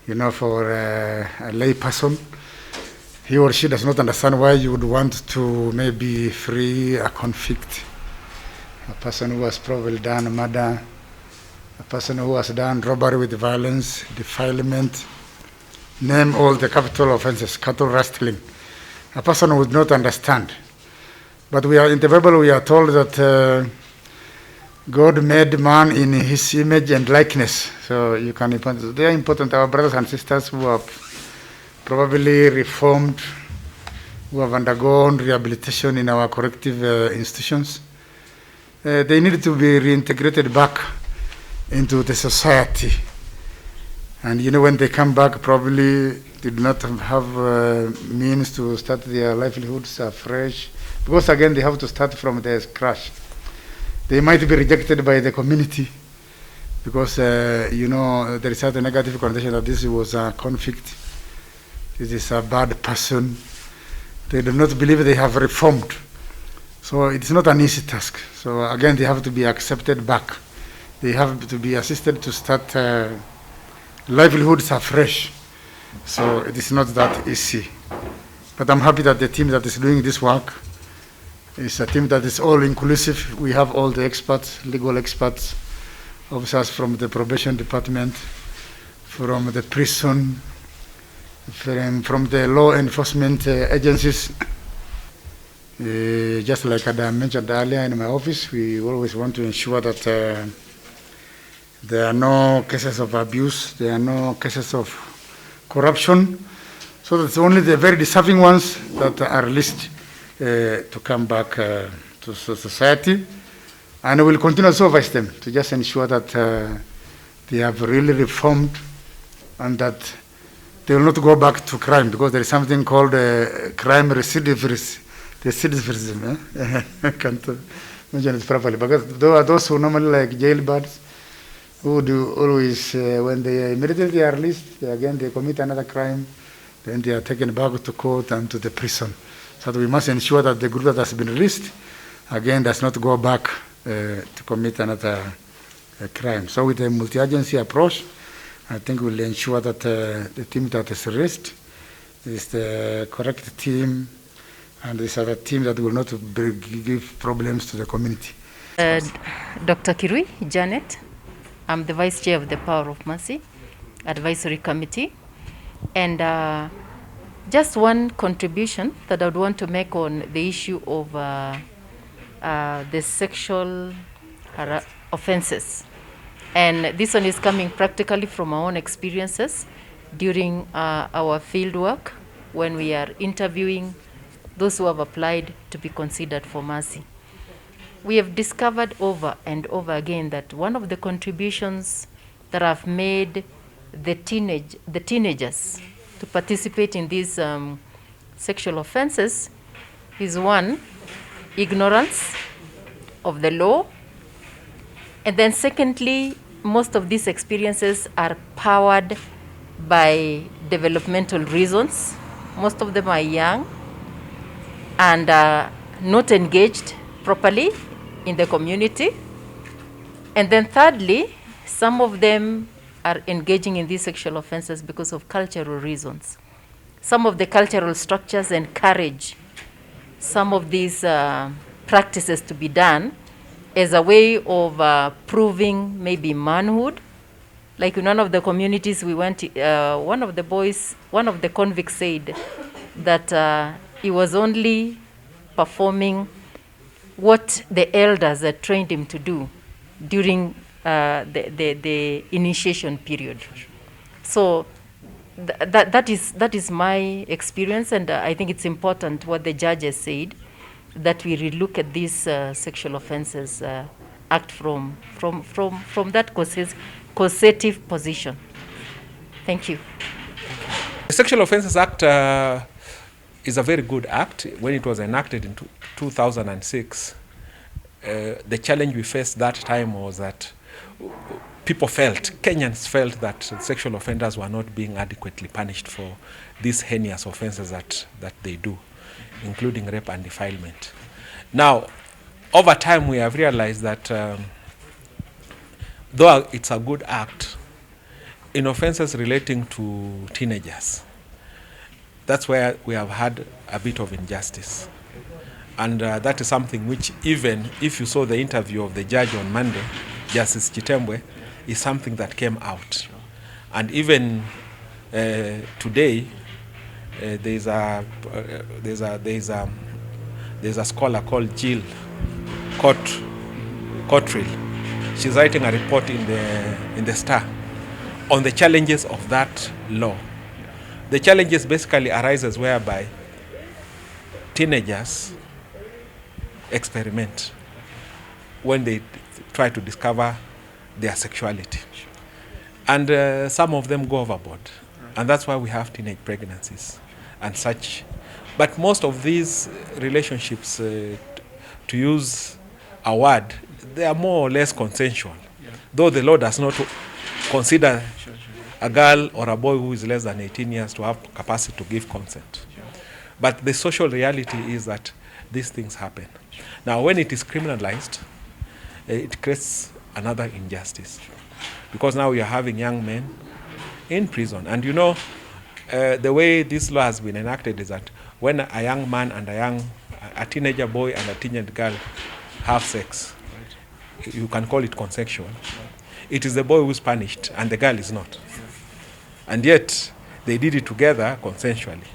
For a lay person, he or she does not understand why you would want to maybe free a convict, a person who has probably done murder, a person who has done robbery with violence, defilement, name all the capital offenses, cattle rustling. A person would not understand. But in the Bible we are told that God made man in his image and likeness. So they are important, our brothers and sisters who have probably reformed, who have undergone rehabilitation in our corrective institutions. They need to be reintegrated back into the society. And when they come back, probably did not have means to start their livelihoods afresh, because again they have to start from the scratch. They might be rejected by the community because there is a negative connotation that this was a convict, this is a bad person. They do not believe they have reformed. So it's not an easy task. So again, they have to be accepted back. They have to be assisted to start livelihoods afresh. So it is not that easy. But I'm happy that the team that is doing this work is a team that is all inclusive. We have all the experts, legal experts, officers from the probation department, from the prison, from the law enforcement agencies. Just like I mentioned earlier in my office, we always want to ensure that there are no cases of abuse, there are no cases of corruption, so that it's only the very deserving ones that are released to come back to society. And we will continue to supervise them to just ensure that they have really reformed and that they will not go back to crime, because there is something called crime recidivism. I can't mention it properly, because there are those who normally like jailbirds, who do always, when they immediately are released, again they commit another crime, then they are taken back to court and to the prison. So we must ensure that the group that has been released, again, does not go back to commit another crime. So with a multi-agency approach, I think we'll ensure that the team that is released is the correct team, and this other team that will not give problems to the community. Dr. Kirui Janet, I'm the Vice Chair of the Power of Mercy Advisory Committee. And just one contribution that I would want to make on the issue of the sexual offenses. And this one is coming practically from our own experiences during our field work when we are interviewing those who have applied to be considered for mercy. We have discovered over and over again that one of the contributions that have made the teenagers to participate in these sexual offenses is, one, ignorance of the law, and then secondly, most of these experiences are powered by developmental reasons. Most of them are young and not engaged properly in the community. And then thirdly, some of them are engaging in these sexual offenses because of cultural reasons. Some of the cultural structures encourage some of these practices to be done as a way of proving maybe manhood. Like in one of the communities we went, one of the convicts said that he was only performing what the elders had trained him to do during the initiation period. So that is my experience, and I think it's important what the judges said, that we relook at these sexual offences act from that causative position. Thank you. The Sexual Offences Act is a very good act. When it was enacted in 2006, the challenge we faced that time was that Kenyans felt that sexual offenders were not being adequately punished for these heinous offenses that they do, including rape and defilement. Now, over time we have realized that though it's a good act, in offences relating to teenagers, that's where we have had a bit of injustice. And that is something which, even if you saw the interview of the judge on Monday, Justice Chitembwe, is something that came out. And even today, there's a scholar called Jill Cottrell. She's writing a report in the Star on the challenges of that law. The challenges basically arises whereby teenagers experiment when they try to discover their sexuality. And some of them go overboard. And that's why we have teenage pregnancies and such. But most of these relationships, to use a word, they are more or less consensual. Though the law does not consider a girl or a boy who is less than 18 years to have capacity to give consent. But the social reality is that these things happen. Now, when it is criminalized, it creates another injustice. Because now we are having young men in prison. And you know, the way this law has been enacted is that when a young man and a teenager boy and a teenage girl have sex, you can call it consensual. It is the boy who is punished and the girl is not. And yet, they did it together consensually.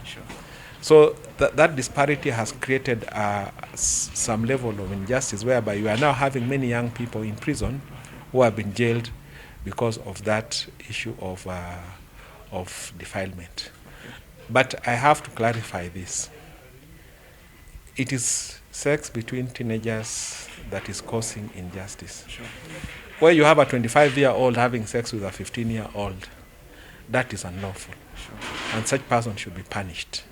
So that disparity has created some level of injustice whereby you are now having many young people in prison who have been jailed because of that issue of defilement. But I have to clarify this. It is sex between teenagers that is causing injustice. Where you have a 25-year-old having sex with a 15-year-old, that is unlawful. And such person should be punished.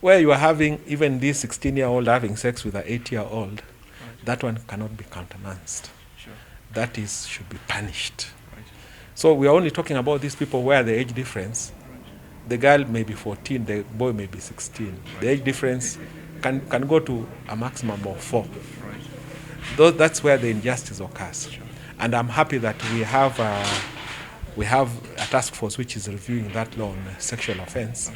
Where you are having even this 16-year-old having sex with an 8-year-old, that one cannot be countenanced. That should be punished. So we are only talking about these people where the age difference, the girl may be 14, the boy may be 16. The age difference can go to a maximum of 4. That's where the injustice occurs. And I'm happy that we have a task force which is reviewing that law on sexual offense,